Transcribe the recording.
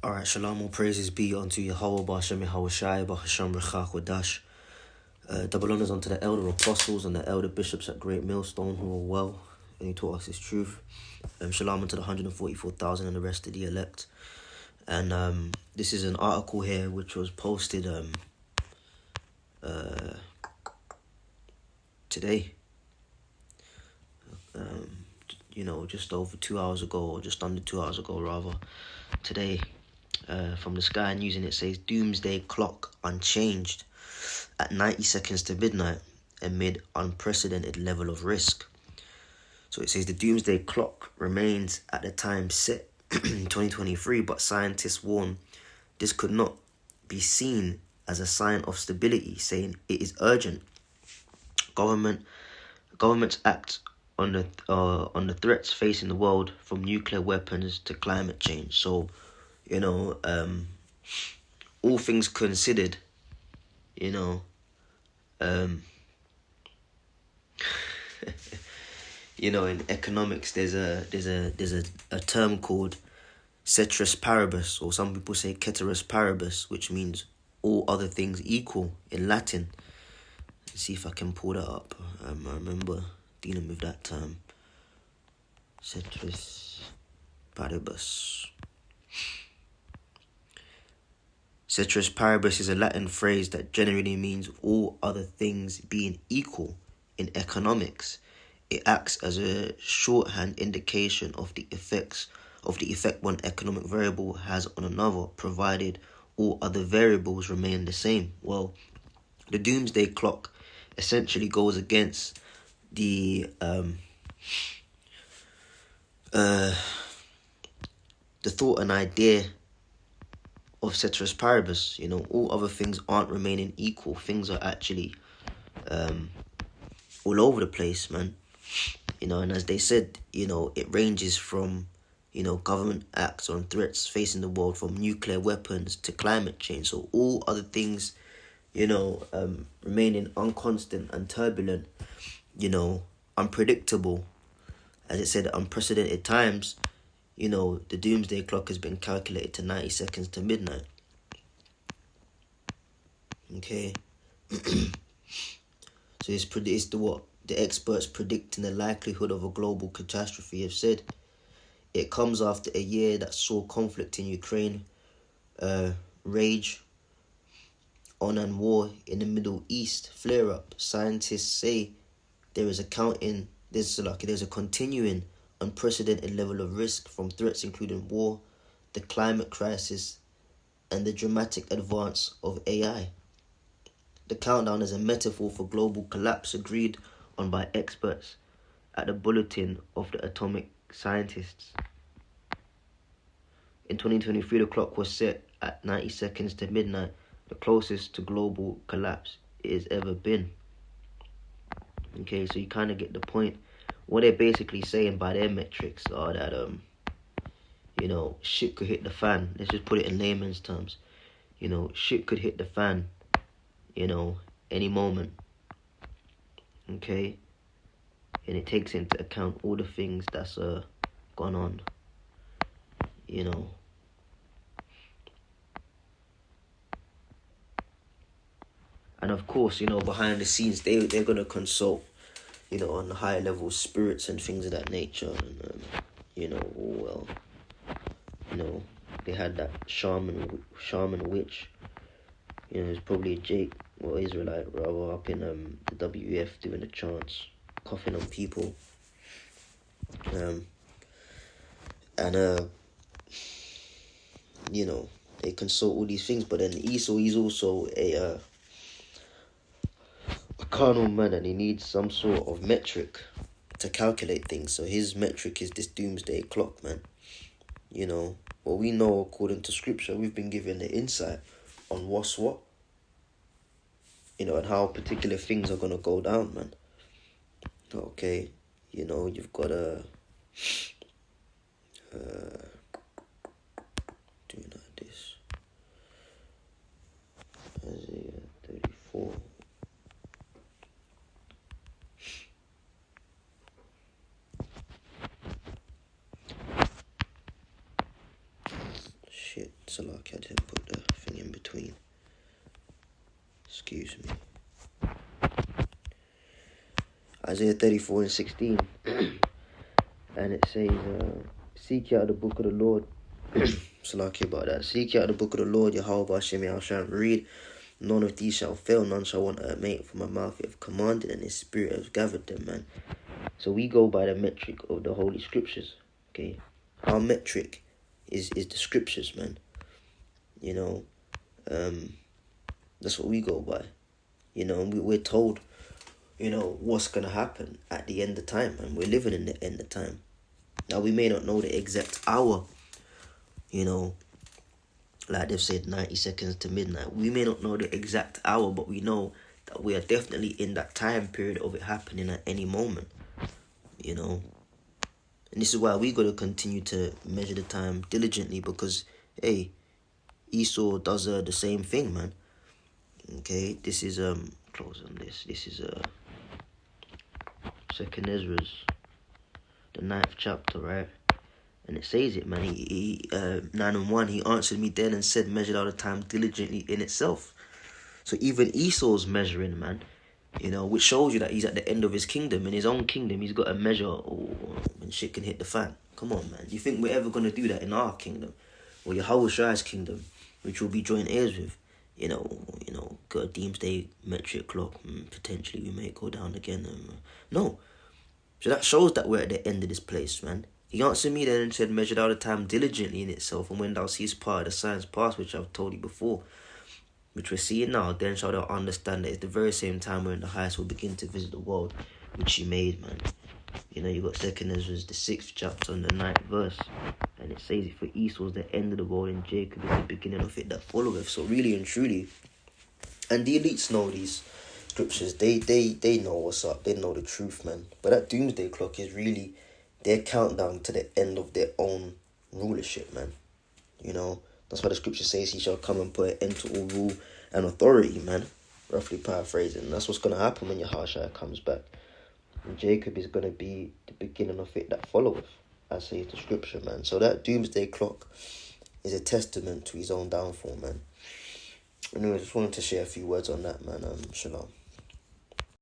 Alright, shalom, all praises be unto Yahawashi, Yahawashi, Bahasham Rechach Wadash. Double honors unto the elder apostles and the elder bishops at Great Millstone who are well and who taught us his truth. Shalom unto the 144,000 and the rest of the elect. And this is an article here which was posted today. Just over 2 hours ago, or just under 2 hours ago rather, today. From the Sky News, and it says doomsday clock unchanged at 90 seconds to midnight amid unprecedented level of risk. So it says the doomsday clock remains at the time set in 2023, but scientists warn this could not be seen as a sign of stability, saying it is urgent. Governments act on the threats facing the world, from nuclear weapons to climate change. So, all things considered, in economics, there's a term called ceteris paribus, or some people say ceteris paribus, which means all other things equal in Latin. Let's see if I can pull that up. I remember dealing with that term. Ceteris paribus. Ceteris paribus is a Latin phrase that generally means all other things being equal in economics. It acts as a shorthand indication of the effect one economic variable has on another, provided all other variables remain the same. Well, the doomsday clock essentially goes against the thought and idea of ceteris paribus. All other things aren't remaining equal. Things are actually all over the place, man. And as they said, it ranges from government acts on threats facing the world, from nuclear weapons to climate change. So all other things remaining unconstant and turbulent, unpredictable, as it said, unprecedented times. The doomsday clock has been calculated to 90 seconds to midnight. Okay. So it's what the experts predicting the likelihood of a global catastrophe have said. It comes after a year that saw conflict in Ukraine rage on and war in the Middle East flare up. Scientists say there's a continuing unprecedented level of risk from threats including war, the climate crisis, and the dramatic advance of AI. The countdown is a metaphor for global collapse, agreed on by experts at the Bulletin of the Atomic Scientists. In 2023, the clock was set at 90 seconds to midnight, the closest to global collapse it has ever been. Okay, so you kind of get the point. What they're basically saying by their metrics are that, shit could hit the fan. Let's just put it in layman's terms. Shit could hit the fan, any moment. Okay? And it takes into account all the things that's gone on, And of course, behind the scenes, they're going to consult, on the higher level spirits and things of that nature. And, they had that shaman witch, it's probably a Jake, or Israelite rather, up in the WF doing a chants, coughing on people. They consult all these things, but then Esau, he's also a carnal man, and he needs some sort of metric to calculate things. So his metric is this doomsday clock, man. What we know according to scripture, we've been given the insight on what's what, and how particular things are gonna go down, man. Okay, you've got a doing like this. Isaiah 34. shit, Salaki, I didn't put the thing in between. Excuse me. Isaiah 34:16. And it says, seek out the book of the Lord. Salaki about that. Seek out the book of the Lord, Yahawashi, I shall read. None of these shall fail, none shall want a mate, for my mouth have commanded, and his spirit has gathered them, man. So we go by the metric of the Holy Scriptures, okay? Our metric is the Scriptures, man. You know, that's what we go by. You know, we're told, you know, what's going to happen at the end of time, and we're living in the end of time. Now, we may not know the exact hour, you know, like they've said, 90 seconds to midnight. We may not know the exact hour, but we know that we are definitely in that time period of it happening at any moment, you know. And this is why we got to continue to measure the time diligently, because, hey, Esau does the same thing, man. Okay, this is, close on this. This is, Second Ezra's, the 9th chapter, right? And it says it, man. He 9:1, he answered me then and said, measured out the time diligently in itself. So even Esau's measuring, man, you know, which shows you that he's at the end of his kingdom. In his own kingdom, he's got to measure when shit can hit the fan. Come on, man. Do you think we're ever going to do that in our kingdom? Or Yahawashi's kingdom, which we'll be joint heirs with? You know, got a doomsday metric clock. Potentially we may go down again. No. So that shows that we're at the end of this place, man. He answered me then and said, measured out the time diligently in itself, and when thou seest part of the signs past, which I've told you before, which we're seeing now, then shall thou understand that it's the very same time when the highest will begin to visit the world, which he made, man. You know, you got Second Ezra, the 6th chapter and the 9th verse, and it says, for Esau's the end of the world, and Jacob is the beginning of it that followeth. So really and truly, and the elites know these scriptures, they know what's up, they know the truth, man. But that doomsday clock is really their countdown to the end of their own rulership, man. You know, that's why the scripture says he shall come and put an end to all rule and authority, man. Roughly paraphrasing. That's what's going to happen when Yahawashi comes back. And Jacob is going to be the beginning of it that followeth, as says the scripture, man. So that doomsday clock is a testament to his own downfall, man. Anyway, I just wanted to share a few words on that, man. Shalom.